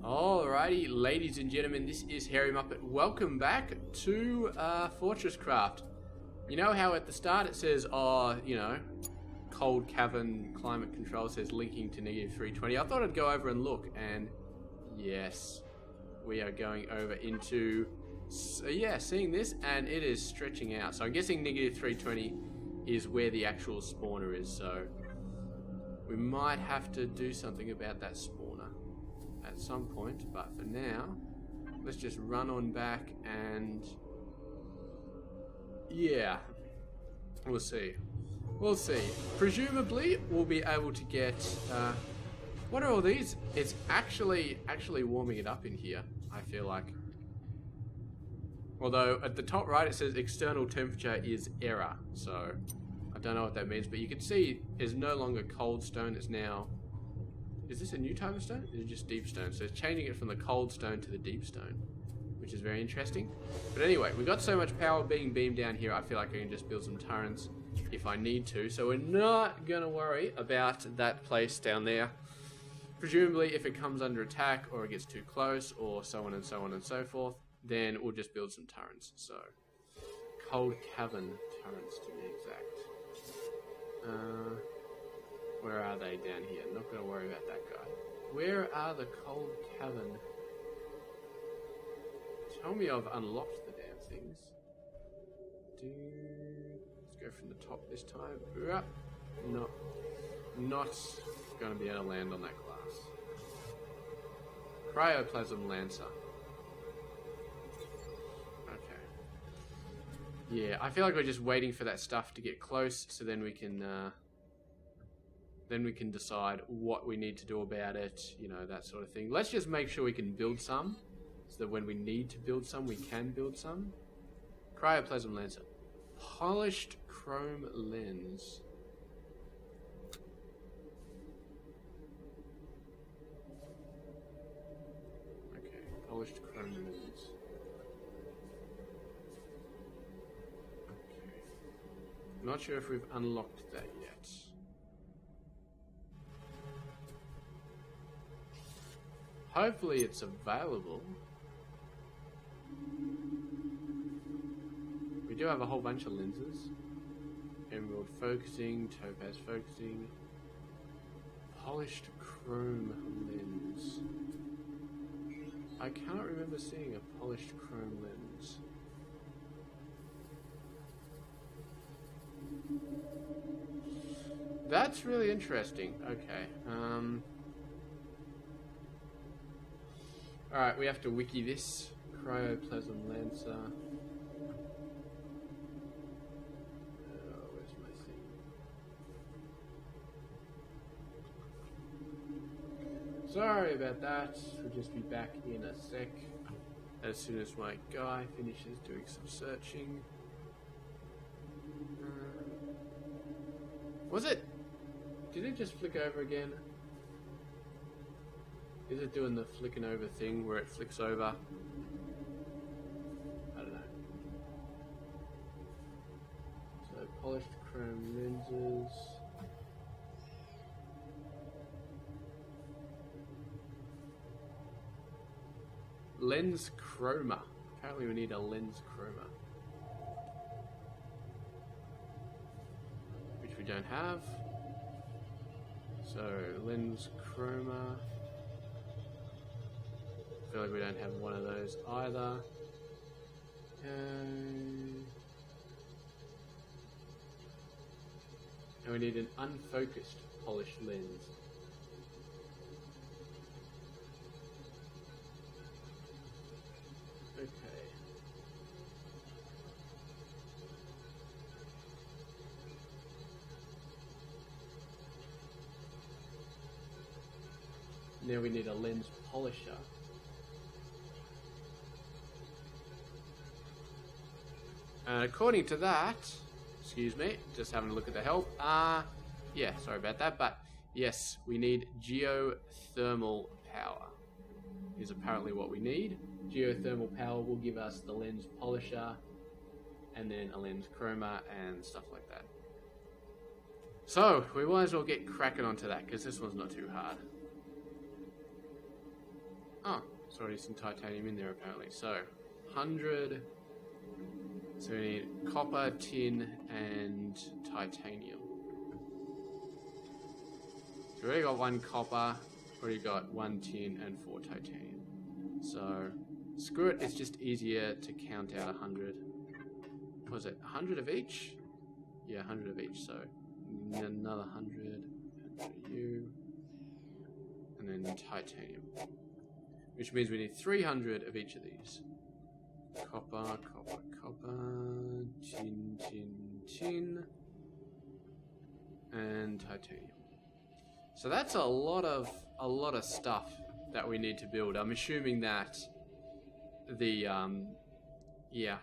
Alrighty, ladies and gentlemen, this is Hairymuppet. Welcome back to Fortress Craft. You know how at the start it says, cold cavern climate control says linking to -320. I thought I'd go over and look, and yes, we are going over into, seeing this, and it is stretching out. So I'm guessing -320 is where the actual spawner is, so we might have to do something about that spawner at some point, but for now, let's just run on back and yeah, we'll see. We'll see. Presumably, we'll be able to get, what are all these? It's actually warming it up in here, I feel like. Although, at the top right it says external temperature is error, so I don't know what that means, but you can see it's no longer cold stone, it's now... Is this a new type of stone? Is it just deep stone? So it's changing it from the cold stone to the deep stone, which is very interesting. But anyway, we got so much power being beamed down here, I feel like I can just build some turrets if I need to. So we're not going to worry about that place down there. Presumably, if it comes under attack or it gets too close or so on and so on and so forth, then we'll just build some turrets. So, cold cavern turrets to be exact. Where are they down here? I'm not going to worry about that guy. Where are the cold cavern? Tell me I've unlocked the damn things. Let's go from the top this time. No, not going to be able to land on that glass. Cryoplasm Lancer. Okay. Yeah, I feel like we're just waiting for that stuff to get close, so then we can decide what we need to do about it, you know, that sort of thing. Let's just make sure we can build some, so that when we need to build some, we can build some. Cryoplasm Lancer. Polished chrome lens. Okay, polished chrome lens. Okay. I'm not sure if we've unlocked that yet. Hopefully it's available. We do have a whole bunch of lenses. Emerald focusing, topaz focusing, polished chrome lens. I can't remember seeing a polished chrome lens. That's really interesting. Okay. Alright, we have to wiki this. Cryoplasm Lancer. Where's my thing? Sorry about that. We'll just be back in a sec. As soon as my guy finishes doing some searching. Was it? Did it just flick over again? Is it doing the flicking over thing where it flicks over? I don't know. So, polished chrome lenses. Lens chroma. Apparently we need a lens chroma. Which we don't have. So, lens chroma. I feel like we don't have one of those either. And we need an unfocused polished lens. Okay. Now we need a lens polisher. According to that, excuse me, just having a look at the help. Yeah, sorry about that, but yes, we need geothermal power. Is apparently what we need. Geothermal power will give us the lens polisher, and then a lens chroma and stuff like that. So, we might as well get cracking onto that, because this one's not too hard. Oh, there's already some titanium in there apparently. So, 100. So we need copper, tin, and titanium. So we already got 1 copper, already got 1 tin, and 4 titanium. So, screw it, it's just easier to count out 100. What was it, 100 of each? Yeah, 100 of each, so another 100 for you. And then titanium. Which means we need 300 of each of these. Copper, copper, copper, tin, tin, tin, and titanium. So that's a lot of stuff that we need to build. I'm assuming that the yeah,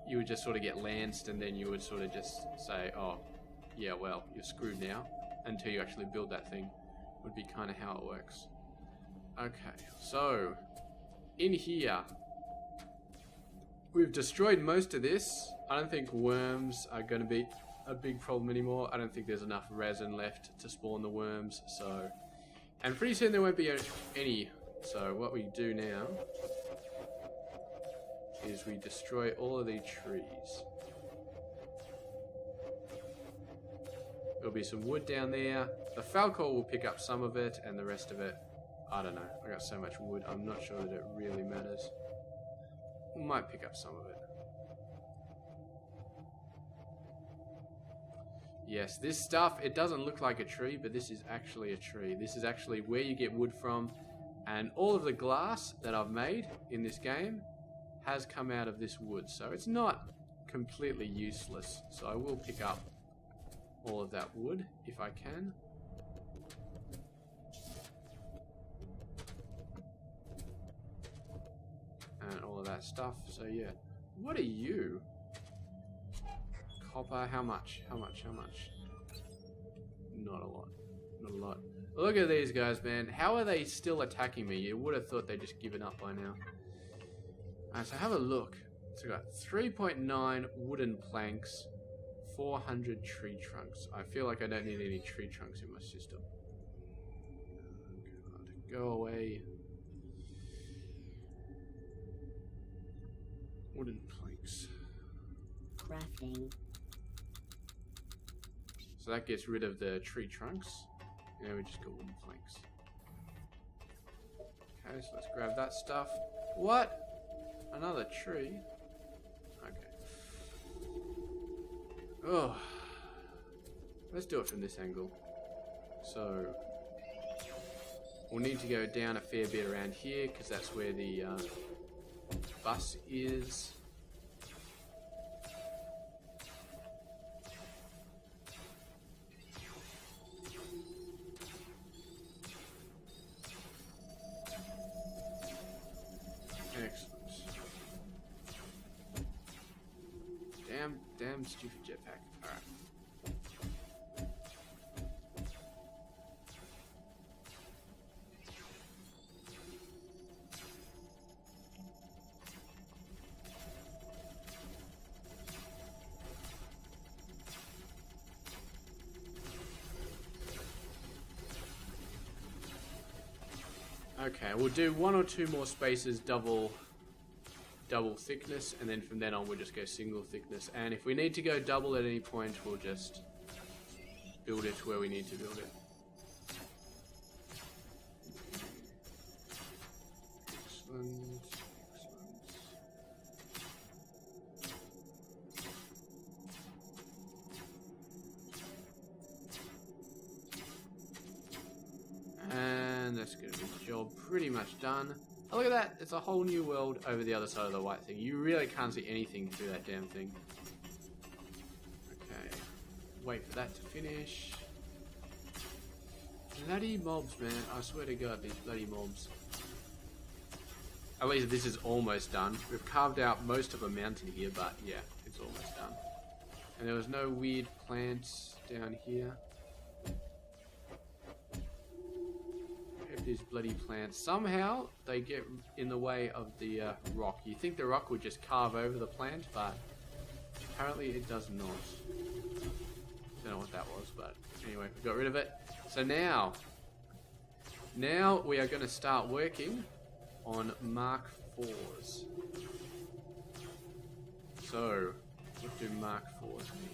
you would just sort of get lanced and then you would sort of just say, oh yeah, well, you're screwed now, until you actually build that thing. Would be kind of how it works. Okay, so in here we've destroyed most of this. I don't think worms are going to be a big problem anymore. I don't think there's enough resin left to spawn the worms, so... And pretty soon there won't be any. So what we do now is we destroy all of these trees. There'll be some wood down there. The Falcor will pick up some of it, and the rest of it, I don't know. I got so much wood, I'm not sure that it really matters. Might pick up some of it. Yes, this stuff, it doesn't look like a tree, but this is actually a tree. This is actually where you get wood from, and all of the glass that I've made in this game has come out of this wood, so it's not completely useless. So I will pick up all of that wood if I can. And all of that stuff, so yeah. What are you? Copper, how much? How much? How much? Not a lot. Not a lot. Look at these guys, man. How are they still attacking me? You would have thought they'd just given up by now. Alright, so have a look. So we got 3.9 wooden planks, 400 tree trunks. I feel like I don't need any tree trunks in my system. God, go away. Wooden planks. Crafting. So that gets rid of the tree trunks. Now we just got wooden planks. Okay, so let's grab that stuff. What? Another tree? Okay. Oh. Let's do it from this angle. So we'll need to go down a fair bit around here because that's where the bus is. Excellent. Damn stupid jetpack. Alright. Okay, we'll do 1 or 2 more spaces double thickness, and then from then on we'll just go single thickness. And if we need to go double at any point, we'll just build it where we need to build it. Excellent. And that's going to be the job pretty much done. Oh, look at that. It's a whole new world over the other side of the white thing. You really can't see anything through that damn thing. Okay. Wait for that to finish. Bloody mobs, man. I swear to God, these bloody mobs. At least this is almost done. We've carved out most of a mountain here, but yeah, it's almost done. And there was no weird plants down here. These bloody plants. Somehow they get in the way of the rock. You think the rock would just carve over the plant, but apparently it does not. Don't know what that was, but anyway, we got rid of it. So now Now we are going to start working on Mark 4s. So, what do Mark 4s need?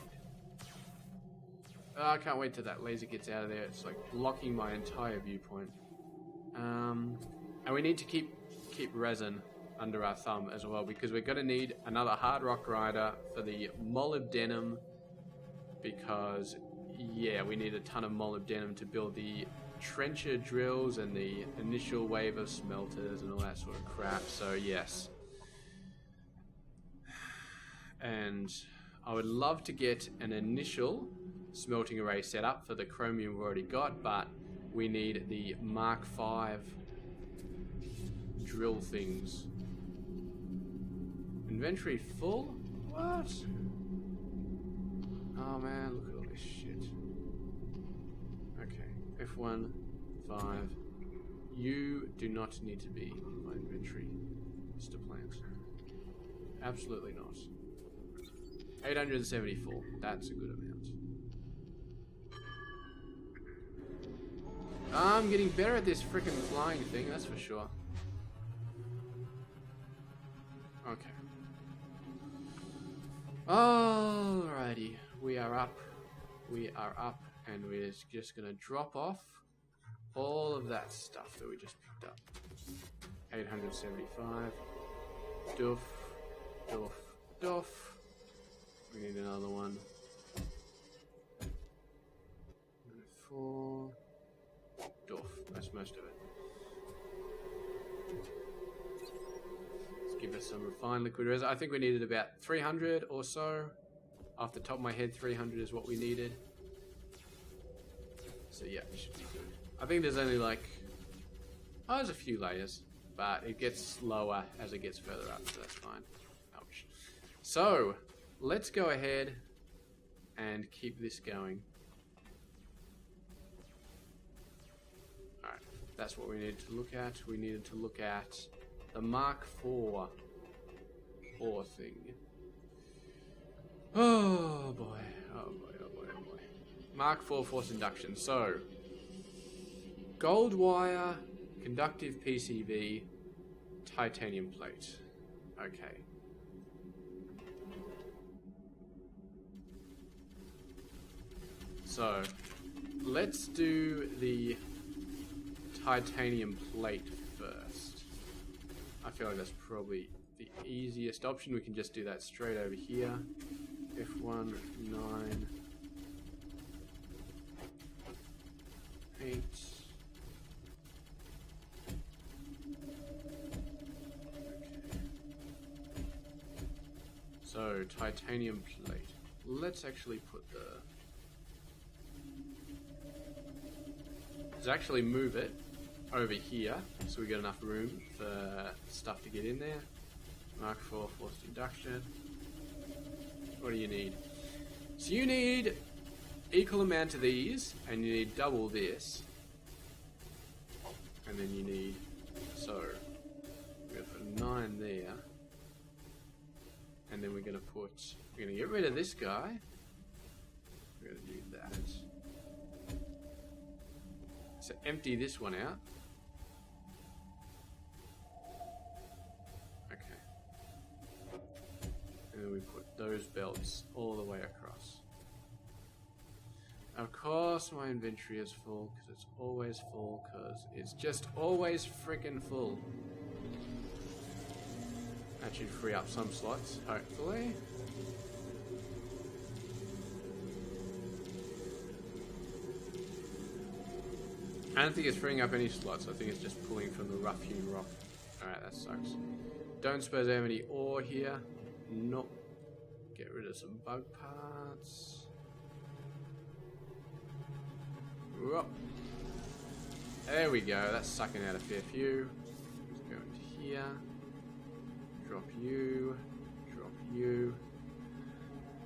Oh, I can't wait till that laser gets out of there. It's like blocking my entire viewpoint. And we need to keep resin under our thumb as well, because we're going to need another hard rock grinder for the molybdenum, because yeah, we need a ton of molybdenum to build the trencher drills and the initial wave of smelters and all that sort of crap. So yes, and I would love to get an initial smelting array set up for the chromium we've already got, but we need the Mark 5 drill things. Inventory full? What? Oh man, look at all this shit. Okay, F1, 5. You do not need to be in my inventory, Mr. Plant. Absolutely not. 874, that's a good amount. I'm getting better at this freaking flying thing, that's for sure. Okay. Alrighty, we are up, and we're just gonna drop off all of that stuff that we just picked up. 875. Doof, doof, doof. We need another one. 4. Doof, that's most of it. Let's give us some refined liquid resin. I think we needed about 300 or so. Off the top of my head, 300 is what we needed. So yeah, it should be good. I think there's only like... oh, there's a few layers, but it gets lower as it gets further up, so that's fine. Ouch. So, let's go ahead and keep this going. Alright, that's what we needed to look at. We needed to look at the Mark IV ore thing. Oh boy, oh boy, oh boy, oh boy. Mark IV force induction. So, gold wire, conductive PCB, titanium plate. Okay. So, let's do the titanium plate first. I feel like that's probably the easiest option. We can just do that straight over here. F1, 9, 8. Okay. So, titanium plate. Let's actually put the... let's actually move it over here so we get enough room for stuff to get in there. Mark IV forced induction. What do you need? So you need equal amount of these, and you need double this, and then you need, so we're gonna put 9 there, and then we're gonna get rid of this guy. We're gonna do that. So empty this one out. And then we put those belts all the way across. Of course my inventory is full, because it's always full, because it's just always freaking full. That should free up some slots, hopefully. I don't think it's freeing up any slots, I think it's just pulling from the rough-hewn rock. Alright, that sucks. Don't suppose I have any ore here. Nope. Get rid of some bug parts. Whoop. There we go. That's sucking out a fair few. Let's go into here. Drop you. Drop you.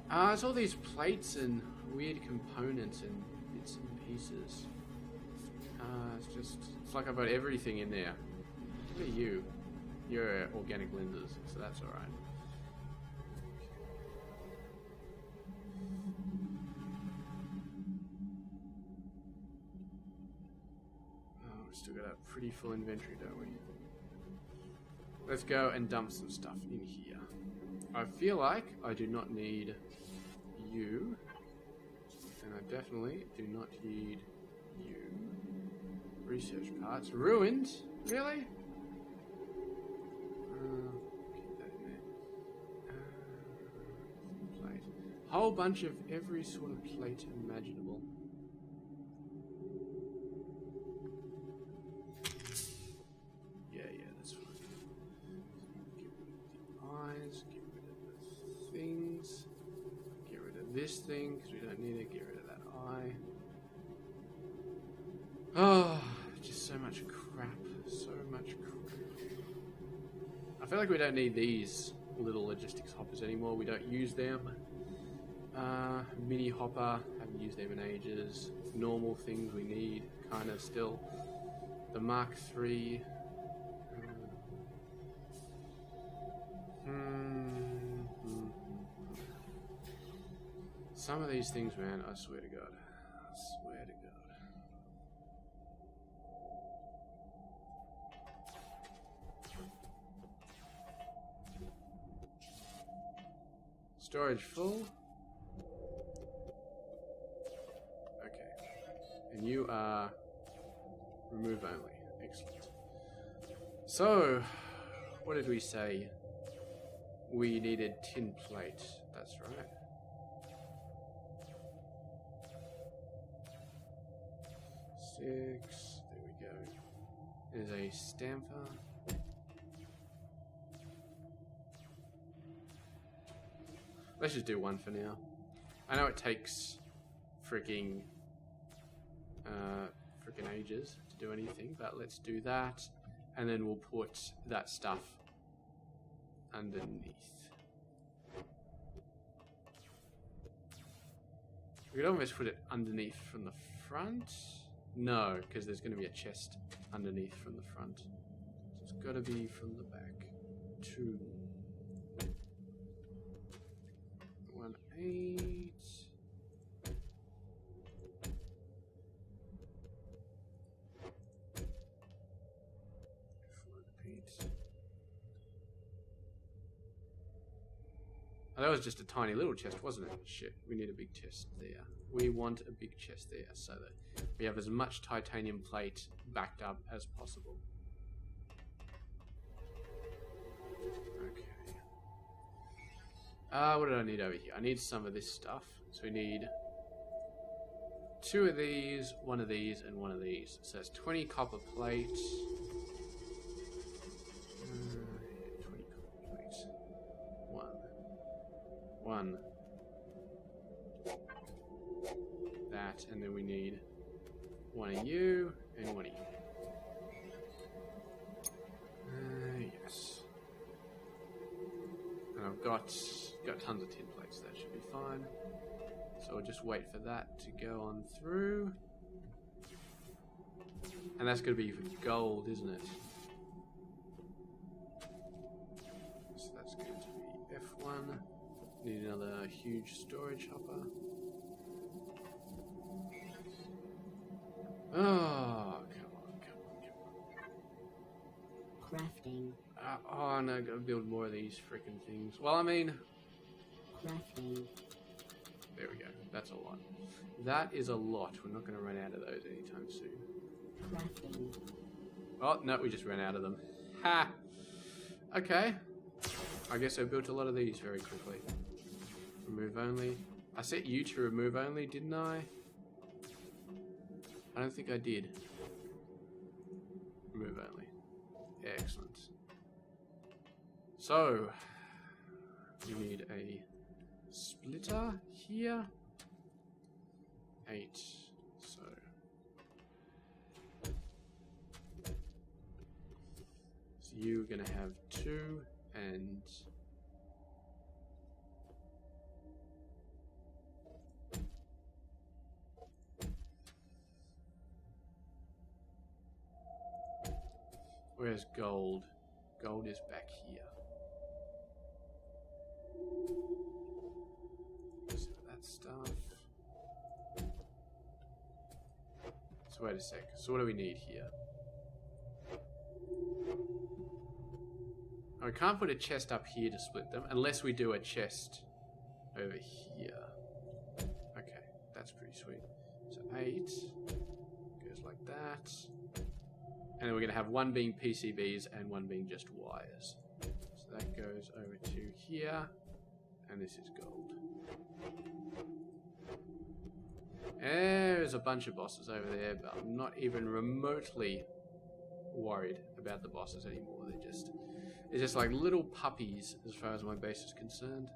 It's all these plates and weird components and bits and pieces. It's like I've got everything in there. Look at you. You're organic lenses, so that's alright. Still got a pretty full inventory, don't we? Let's go and dump some stuff in here. I feel like I do not need you. And I definitely do not need you. Research parts. Ruined? Really? Keep that in there. Plate. Whole bunch of every sort of plate imaginable. Yeah, that's fine. Get rid of the eyes, get rid of the things, get rid of this thing, because we don't need it, get rid of that eye. Oh, just so much crap. So much crap. I feel like we don't need these little logistics hoppers anymore. We don't use them. Mini hopper, haven't used them in ages. Normal things we need, kind of still. The Mark III. Some of these things, man, I swear to God. I swear to God. Storage full. Okay. And you are remove only. Excellent. So, what did we say? We needed tin plate. That's right. Six. There we go. There's a stamper. Let's just do one for now. I know it takes freaking ages to do anything, but let's do that, and then we'll put that stuff underneath. We could almost put it underneath from the front. No, because there's going to be a chest underneath from the front. So it's got to be from the back. 2. 1, 8. Oh, that was just a tiny little chest, wasn't it? Shit, we need a big chest there. We want a big chest there so that we have as much titanium plate backed up as possible. Okay. What did I need over here? I need some of this stuff. So we need 2 of these, 1 of these, and 1 of these. So that's 20 copper plate. 20 copper plate. 1. That, and then we need 1 of you and 1 of you. Yes. And I've got tons of tin plates. That should be fine. So I'll just wait for that to go on through. And that's going to be for gold, isn't it? So that's going to be F1. Need another huge storage hopper. Oh, come on. Crafting. Oh no, gotta build more of these freaking things. Well, I mean... Crafting. There we go. That's a lot. That is a lot. We're not going to run out of those anytime soon. Crafting. Oh, no, we just ran out of them. Ha! Okay. I guess I built a lot of these very quickly. Remove only. I set you to remove only, didn't I? I don't think I did. Remove only. Excellent. So, we need a splitter here. 8. So. So you're gonna have 2 and... Where's gold? Gold is back here. So that stuff. So wait a sec. So what do we need here? I can't put a chest up here to split them, unless we do a chest over here. Okay, that's pretty sweet. So 8 goes like that. And then we're going to have one being PCBs and one being just wires. So that goes over to here, and this is gold. There's a bunch of bosses over there, but I'm not even remotely worried about the bosses anymore. They're just like little puppies as far as my base is concerned.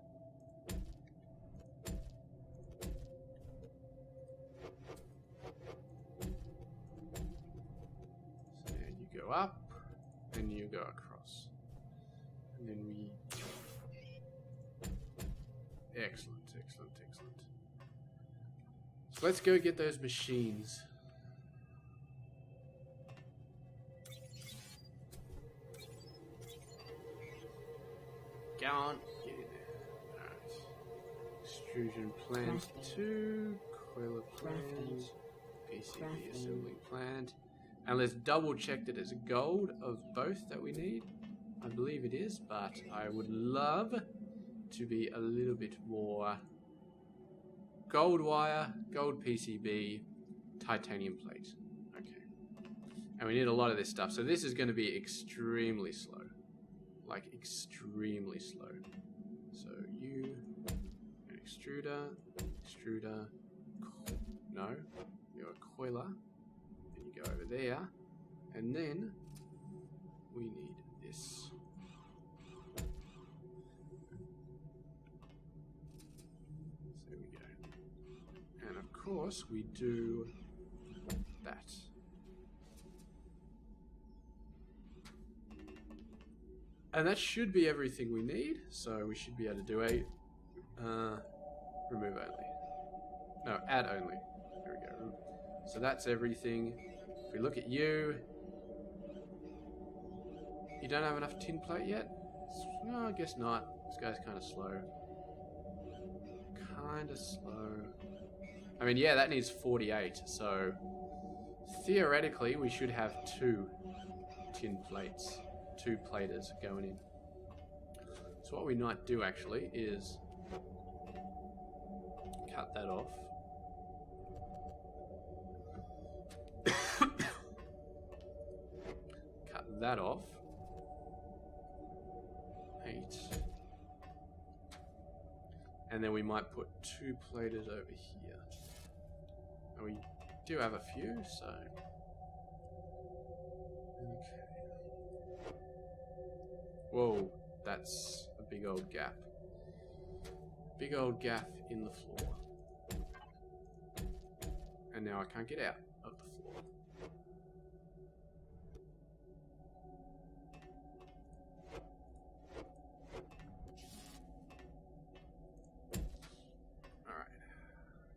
So you go up and you go across. And then we... Excellent, excellent, excellent. So let's go get those machines. Go on, get in there. Alright. Extrusion plant 2, coiler plant, PCB assembly plant. And let's double check that it's gold of both that we need. I believe it is, but I would love to be a little bit more gold wire, gold PCB, titanium plate. Okay. And we need a lot of this stuff. So this is going to be extremely slow. Like extremely slow. So you, an extruder, no, you're a coiler, and you go over there, and then we need this. So there we go. And of course we do that. And that should be everything we need, so we should be able to do a remove only. No, add only. There we go. So that's everything. If we look at you, you don't have enough tin plate yet? No, I guess not. This guy's kind of slow. Kind of slow. I mean, yeah, that needs 48, so theoretically we should have 2 tin plates. 2 platers going in. So what we might do actually is cut that off. Cut that off. 8. And then we might put 2 platers over here. And we do have a few, so... Okay. Whoa, that's a big old gap. Big old gap in the floor. And now I can't get out of the floor. Alright.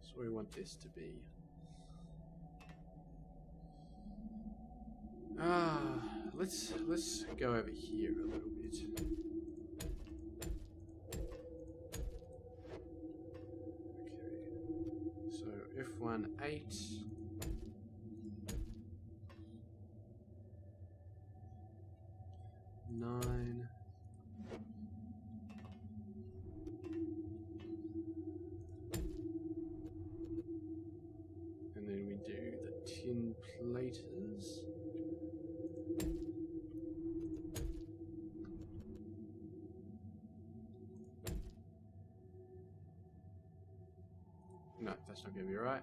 So we want this to be... let's go over here a little bit. Okay. So F1 8. Nine. And then we do the tin platers. No, that's not going to be right.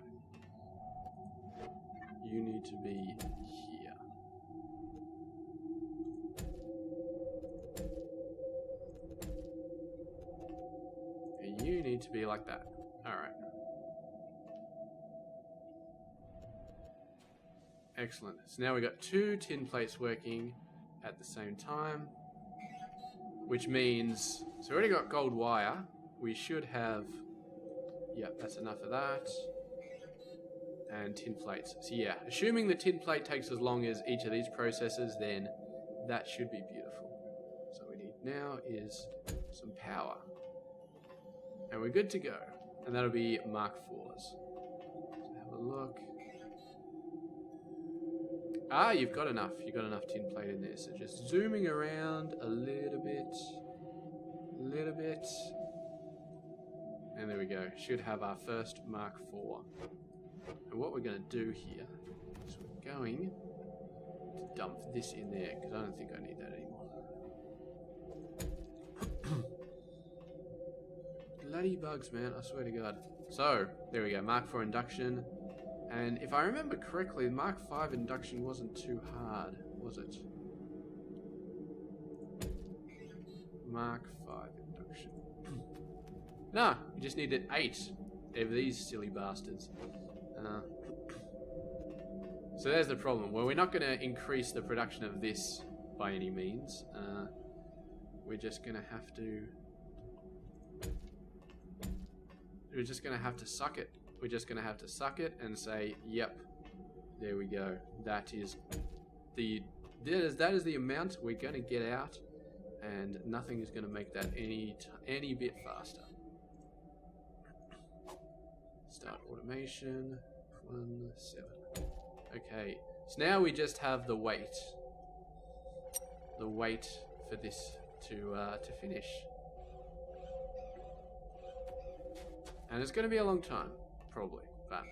You need to be here. And you need to be like that. Alright. Excellent. So now we've got 2 tin plates working at the same time. Which means... So we already got gold wire. We should have... Yep, that's enough of that. And tin plates. So yeah, assuming the tin plate takes as long as each of these processes, then that should be beautiful. So what we need now is some power. And we're good to go. And that'll be Mark IVs. So have a look. Ah, you've got enough. You've got enough tin plate in there. So just zooming around a little bit. And there we go. Should have our first Mark IV. And what we're going to do here is we're going to dump this in there, because I don't think I need that anymore. Bloody bugs, man. I swear to God. So, there we go. Mark IV induction. And if I remember correctly, Mark V induction wasn't too hard, was it? Mark V induction. No, you just needed 8 of these silly bastards. So there's the problem. Well, we're not going to increase the production of this by any means. We're just going to have to... We're just going to have to suck it. We're just going to have to suck it and say, yep, there we go. That is the amount we're going to get out, and nothing is going to make that any bit faster. Start automation. 1-7. Okay, so now we just have the wait for this to finish, and it's going to be a long time, probably, but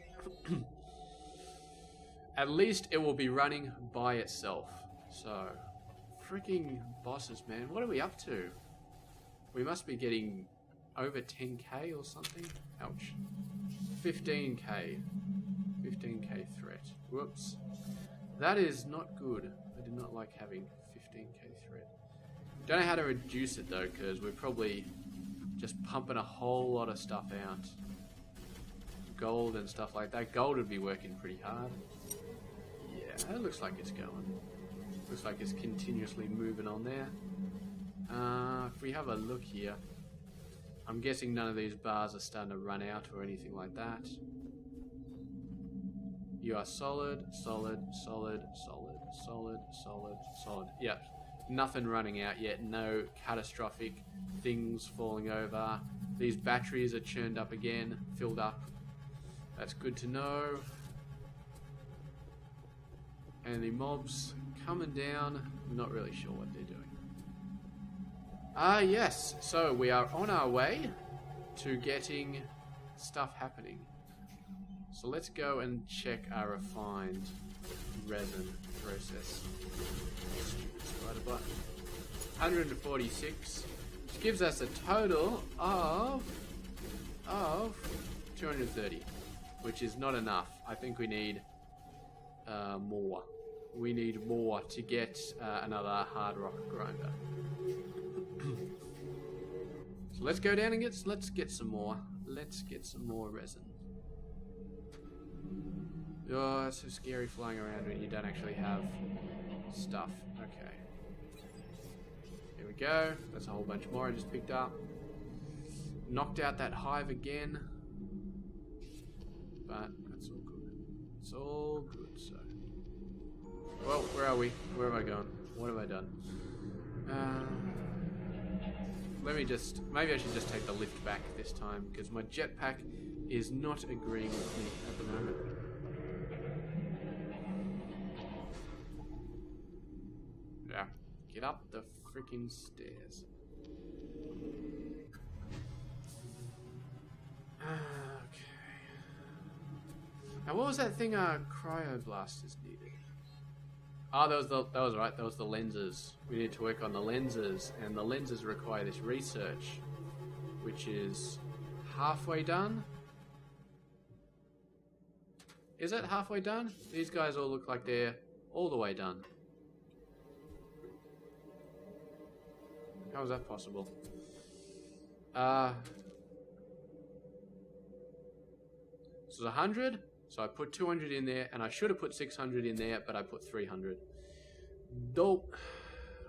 at least it will be running by itself. So, freaking bosses, man, what are we up to? We must be getting over 10k or something. Ouch. 15k. 15k threat. Whoops. That is not good. I did not like having 15k threat. Don't know how to reduce it though, because we're probably just pumping a whole lot of stuff out. Gold and stuff like that. Gold would be working pretty hard. Yeah, it looks like it's going. Looks like it's continuously moving on there. If we have a look here, I'm guessing none of these bars are starting to run out or anything like that. You are solid, solid, solid, solid, solid, solid, solid. Yep, nothing running out yet. No catastrophic things falling over. These batteries are churned up again, filled up. That's good to know. And the mobs coming down. I'm not really sure what they're doing. Yes, so we are on our way to getting stuff happening. So let's go and check our refined resin process. Stupid spider bot. 146, which gives us a total of 230, which is not enough. I think we need more. We need more to get another hard rock grinder. So let's go down and let's get some more. Let's get some more resin. Oh, that's so scary flying around when you don't actually have stuff. Okay. Here we go. That's a whole bunch more I just picked up. Knocked out that hive again. But that's all good. It's all good, so. Well, where are we? Where have I gone? What have I done? Maybe I should just take the lift back this time, because my jetpack is not agreeing with me at the moment. Yeah, get up the freaking stairs. Okay. Now, what was that thing cryoblasters needed? Oh, that was right. That was the lenses. We need to work on the lenses, and the lenses require this research, which is halfway done. Is it halfway done? These guys all look like they're all the way done. How is that possible? So it's 100. So I put 200 in there, and I should have put 600 in there, but I put 300. Dope.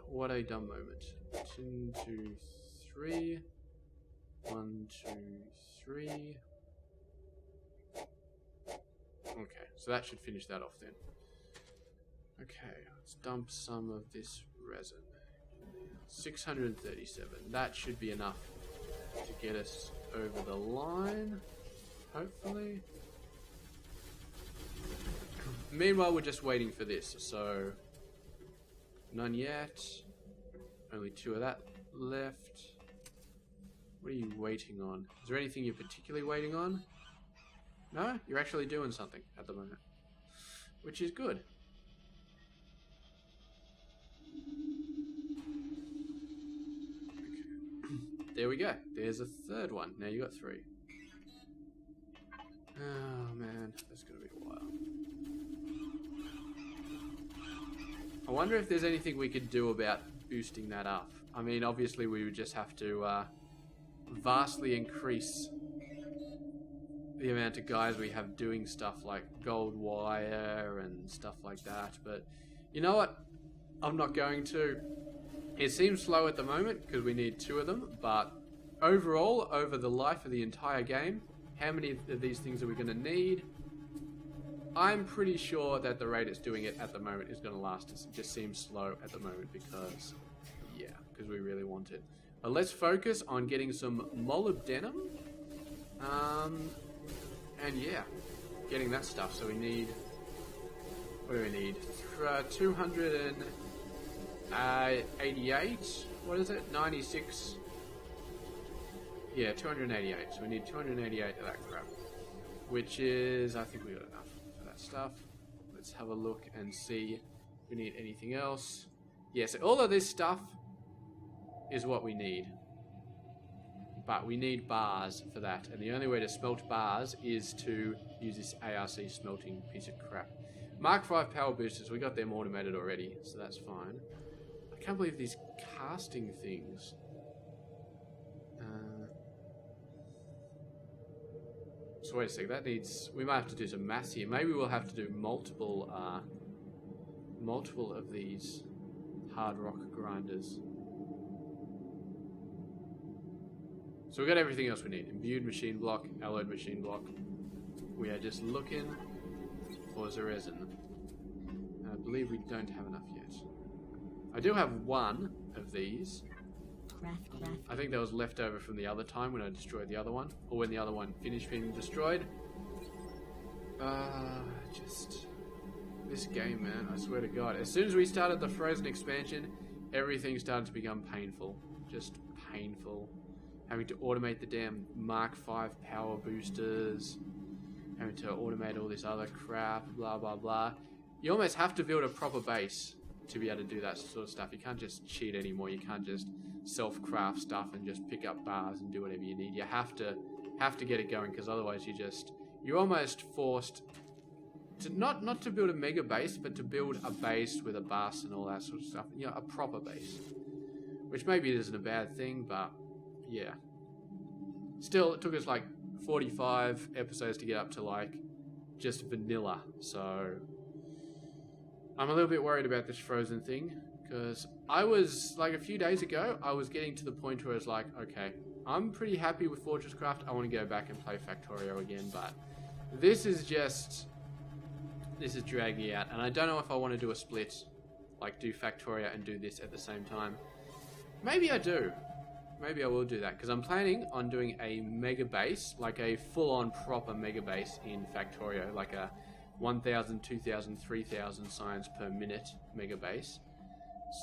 What a dumb moment. 1, 2, 3. 1, 2, 3. Okay, so that should finish that off then. Okay, let's dump some of this resin. 637. That should be enough to get us over the line, hopefully. Meanwhile, we're just waiting for this. So, none yet. Only 2 of that left. What are you waiting on? Is there anything you're particularly waiting on? No? You're actually doing something at the moment. Which is good. Okay. There we go. There's a 3rd one. Now you got 3. Oh man, that's gonna be a while. I wonder if there's anything we could do about boosting that up. I mean, obviously we would just have to vastly increase the amount of guys we have doing stuff like gold wire and stuff like that, but you know what? I'm not going to. It seems slow at the moment because we need 2 of them, but overall, over the life of the entire game, how many of these things are we going to need? I'm pretty sure that the rate it's doing it at the moment is going to last us. It just seems slow at the moment because, yeah, because we really want it. But let's focus on getting some molybdenum. And yeah, getting that stuff. So we need, what do we need? 288. What is it? 96. Yeah, 288. So we need 288 of that crap. Which is, I think we got enough for that stuff. Let's have a look and see if we need anything else. Yeah, so all of this stuff is what we need. But we need bars for that, and the only way to smelt bars is to use this ARC smelting piece of crap. Mark 5 power boosters, we got them automated already, so that's fine. I can't believe these casting things. So wait a sec, that needs... We might have to do some maths here. Maybe we'll have to do multiple of these hard rock grinders. So we got everything else we need. Imbued machine block, alloyed machine block. We are just looking for the resin. And I believe we don't have enough yet. I do have 1 of these. I think that was left over from the other time when I destroyed the other one. Or when the other one finished being destroyed. Just... This game, man, I swear to God. As soon as we started the Frozen expansion, everything started to become painful. Just painful. Having to automate the damn Mark 5 power boosters, having to automate all this other crap, blah blah blah. You almost have to build a proper base to be able to do that sort of stuff. You can't just cheat anymore. You can't just self-craft stuff and just pick up bars and do whatever you need. You have to get it going, because otherwise you're almost forced to not to build a mega base, but to build a base with a bus and all that sort of stuff. You know, a proper base, which maybe isn't a bad thing, but. Yeah. Still, it took us like 45 episodes to get up to like just vanilla. So I'm a little bit worried about this Frozen thing, because I was like a few days ago, I was getting to the point where it's like, okay, I'm pretty happy with Fortress Craft. I want to go back and play Factorio again, but this is dragging out, and I don't know if I want to do a split, like do Factorio and do this at the same time. Maybe I do. Maybe I will do that, because I'm planning on doing a mega base, like a full-on proper mega base in Factorio, like a 1,000, 2,000, 3,000 science per minute mega base.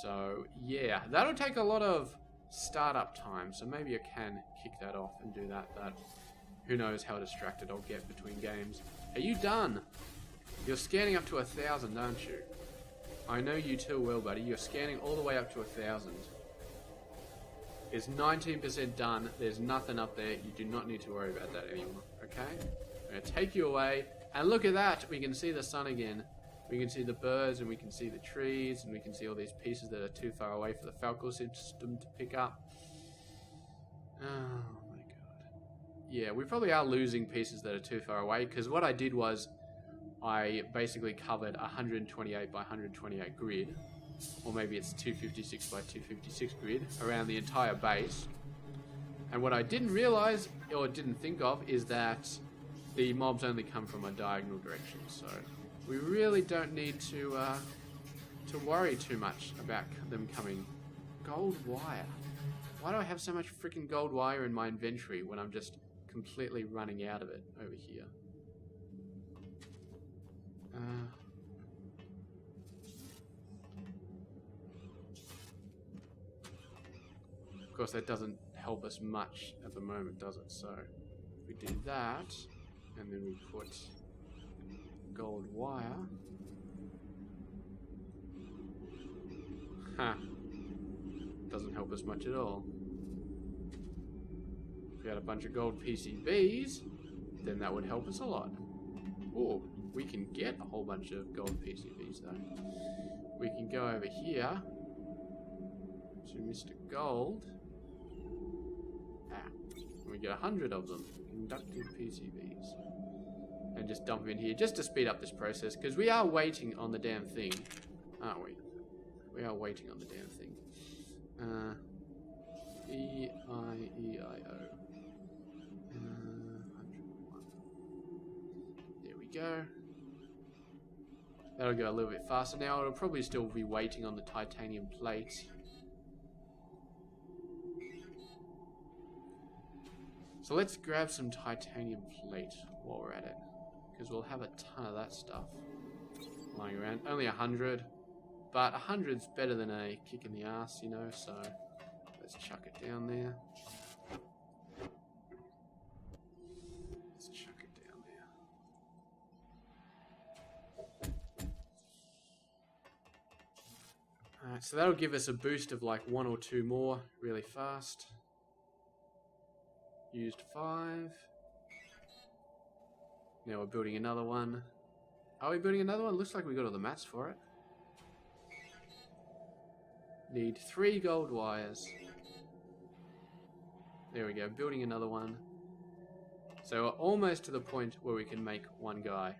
So yeah, that'll take a lot of startup time, so maybe I can kick that off and do that, but who knows how distracted I'll get between games. Are you done? You're scanning up to 1,000, aren't you? I know you too well, buddy. You're scanning all the way up to 1,000. It's 19% done. There's nothing up there. You do not need to worry about that anymore. Okay? I'm going to take you away. And look at that. We can see the sun again. We can see the birds, and we can see the trees, and we can see all these pieces that are too far away for the Falco system to pick up. Oh my god. Yeah, we probably are losing pieces that are too far away, because what I did was I basically covered 128 by 128 grid. Or maybe it's 256 by 256 grid around the entire base. And what I didn't realize, or didn't think of, is that the mobs only come from a diagonal direction. So we really don't need to worry too much about them coming. Gold wire. Why do I have so much freaking gold wire in my inventory when I'm just completely running out of it over here? Of course, that doesn't help us much at the moment, does it? So, if we do that, and then we put gold wire. Huh. Doesn't help us much at all. If we had a bunch of gold PCBs, then that would help us a lot. Oh, we can get a whole bunch of gold PCBs though. We can go over here to Mr. Gold. And we get 100 of them. Inductive PCBs. And just dump them in here just to speed up this process, because we are waiting on the damn thing, aren't we? We are waiting on the damn thing. E-I-E-I-O. 101. There we go. That'll go a little bit faster now. It'll probably still be waiting on the titanium plate. So let's grab some titanium plate while we're at it, because we'll have a ton of that stuff lying around. Only 100. But 100's better than a kick in the ass, you know, so let's chuck it down there. Let's chuck it down there. Alright, so that'll give us a boost of like 1 or 2 more really fast. Used 5. Now we're building another one. Are we building another one? Looks like we got all the mats for it. Need 3 gold wires. There we go, building another one. So we're almost to the point where we can make one guy.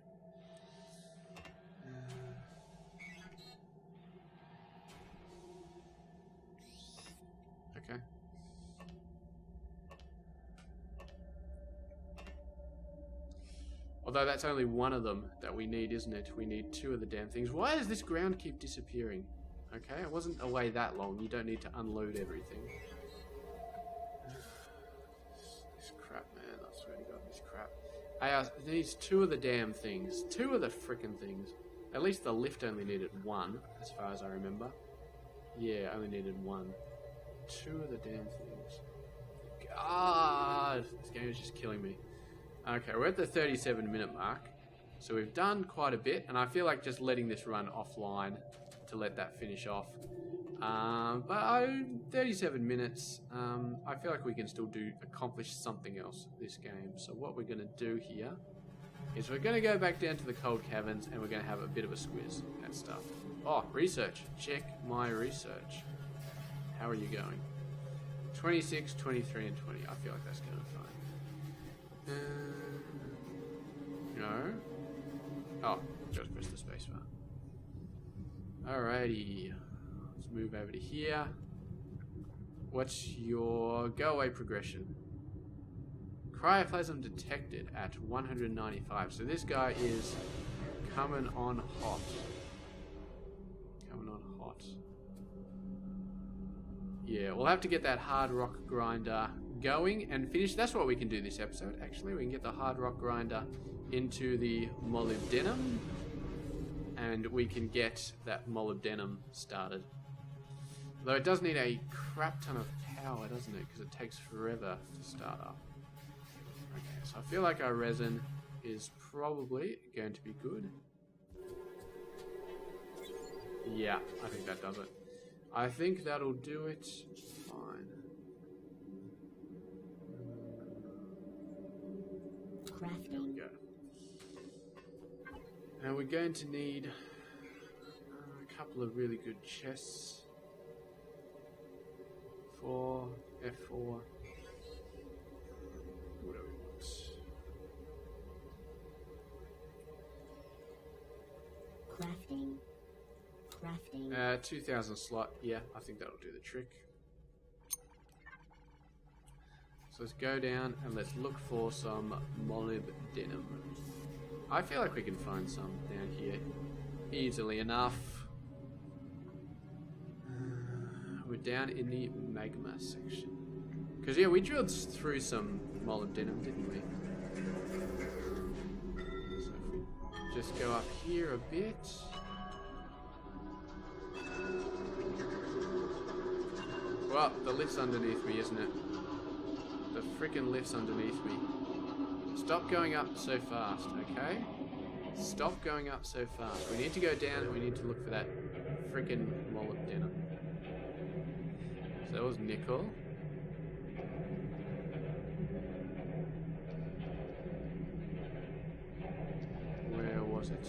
Okay. Although that's only one of them that we need, isn't it? We need 2 of the damn things. Why does this ground keep disappearing? Okay, it wasn't away that long. You don't need to unload everything. This crap, man. I swear to God, this crap. It needs 2 of the damn things. 2 of the frickin' things. At least the lift only needed 1, as far as I remember. Yeah, only needed 1. 2 of the damn things. God! This game is just killing me. Okay, we're at the 37-minute mark. So we've done quite a bit, and I feel like just letting this run offline to let that finish off. But 37 minutes, I feel like we can still accomplish something else this game. So what we're going to do here is we're going to go back down to the cold caverns and we're going to have a bit of a squiz and stuff. Oh, research. Check my research. How are you going? 26, 23, and 20. I feel like that's going fine. No. Oh, just press the space bar. Alrighty, let's move over to here. What's your go away progression? Cryoplasm detected at 195. So this guy is coming on hot. Coming on hot. Yeah, we'll have to get that hard rock grinder going and finish. That's what we can do this episode, actually. We can get the hard rock grinder into the molybdenum. And we can get that molybdenum started. Though it does need a crap ton of power, doesn't it? Because it takes forever to start up. Okay, so I feel like our resin is probably going to be good. Yeah, I think that does it. I think that'll do it fine. There we go. And we're going to need a couple of really good chests for F4. What do we want? Crafting. 2,000 slot. Yeah, I think that'll do the trick. So let's go down and let's look for some molybdenum. I feel like we can find some down here easily enough. We're down in the magma section. Because, yeah, we drilled through some molybdenum, didn't we? So if we just go up here a bit. Well, the lift's underneath me, isn't it? The freaking lift's underneath me. Stop going up so fast, okay? Stop going up so fast. We need to go down and we need to look for that freaking molybdenum. So that was nickel. Where was it?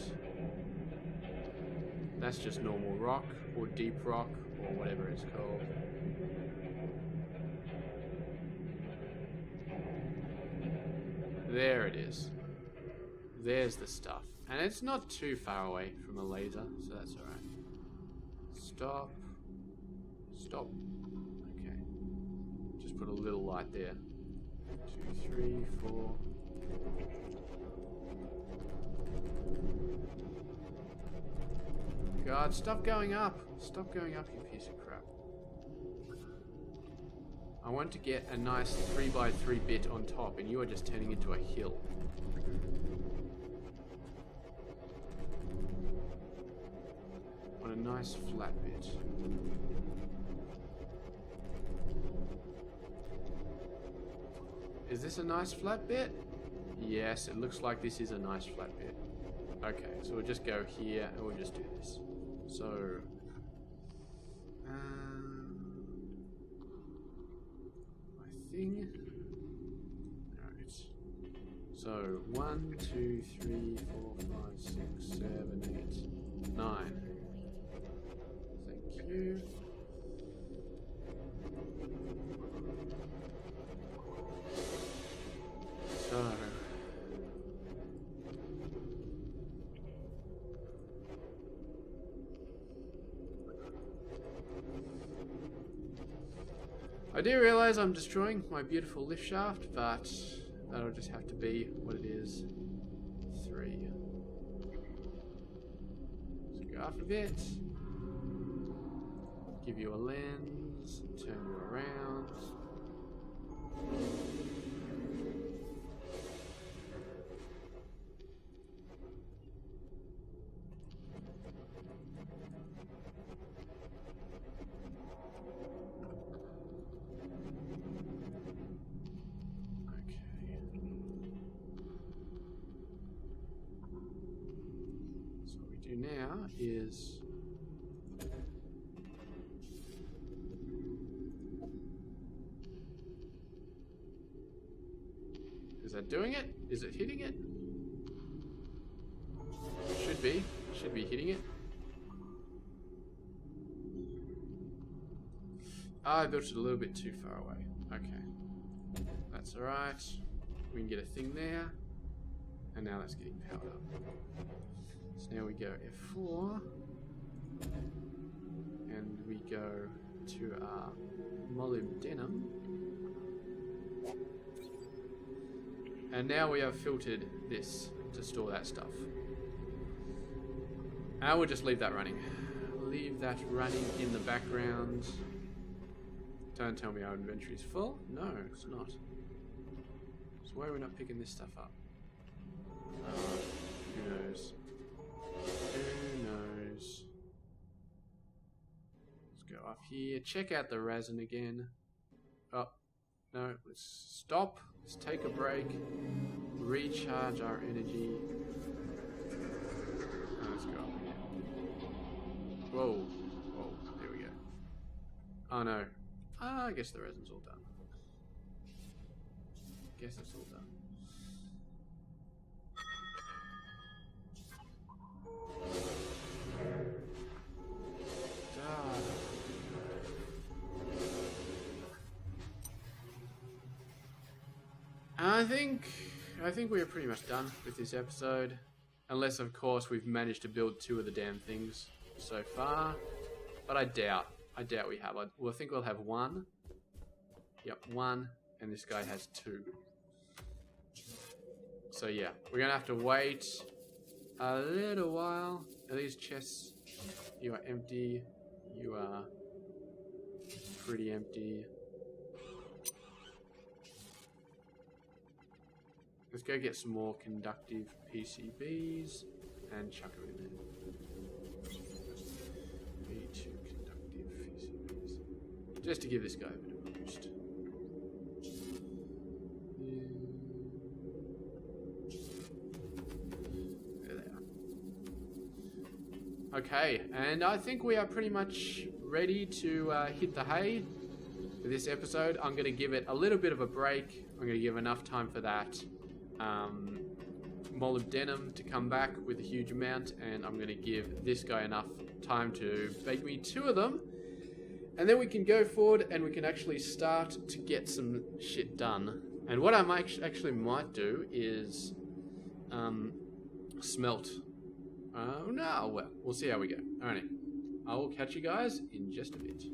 That's just normal rock, or deep rock, or whatever it's called. There it is. There's the stuff. And it's not too far away from a laser, so that's alright. Stop. Stop. Okay. Just put a little light there. 2, 3, 4. God, stop going up. Stop going up, you piece of crap. I want to get a nice 3x3 bit on top, and you are just turning into a hill. On a nice flat bit. Is this a nice flat bit? Yes, it looks like this is a nice flat bit. Okay, so we'll just go here and we'll just do this. So, my thing. Alright. So 1, 2, 3, 4, 5, 6, 7, 8, 9. Thank you. So. I do realise I'm destroying my beautiful lift shaft, but that'll just have to be what it is. 3. So go up a bit. Give you a lens. Turn you around. Now is that doing it? Is it hitting it? Should be. Should be hitting it. I built it a little bit too far away. Okay. That's alright. We can get a thing there. And now that's getting powered up. So now we go F4, and we go to our molybdenum, and now we have filtered this to store that stuff. And I will just leave that running. Leave that running in the background. Don't tell me our inventory is full. No, it's not. So why are we not picking this stuff up? Who knows? Who knows? Let's go up here. Check out the resin again. Oh, no. Let's stop. Let's take a break. Recharge our energy. And let's go up here. Whoa. Whoa. There we go. Oh no. I guess the resin's all done. Guess it's all done. I think we are pretty much done with this episode, unless of course we've managed to build 2 of the damn things so far, but I doubt we have. I think we'll have 1. Yep, 1, and this guy has 2. So yeah, we're gonna have to wait a little while. Are these chests? You are empty. You are pretty empty. Let's go get some more conductive PCBs and chuck them in there. Me too, conductive PCBs. just to give this guy a bit of a boost. There they are. Okay, and I think we are pretty much ready to hit the hay for this episode. I'm going to give it a little bit of a break. I'm going to give enough time for that molybdenum to come back with a huge amount, and I'm going to give this guy enough time to bake me 2 of them, and then we can go forward and we can actually start to get some shit done. And what I might do is smelt. No, well, we'll see how we go. Alright, I will catch you guys in just a bit.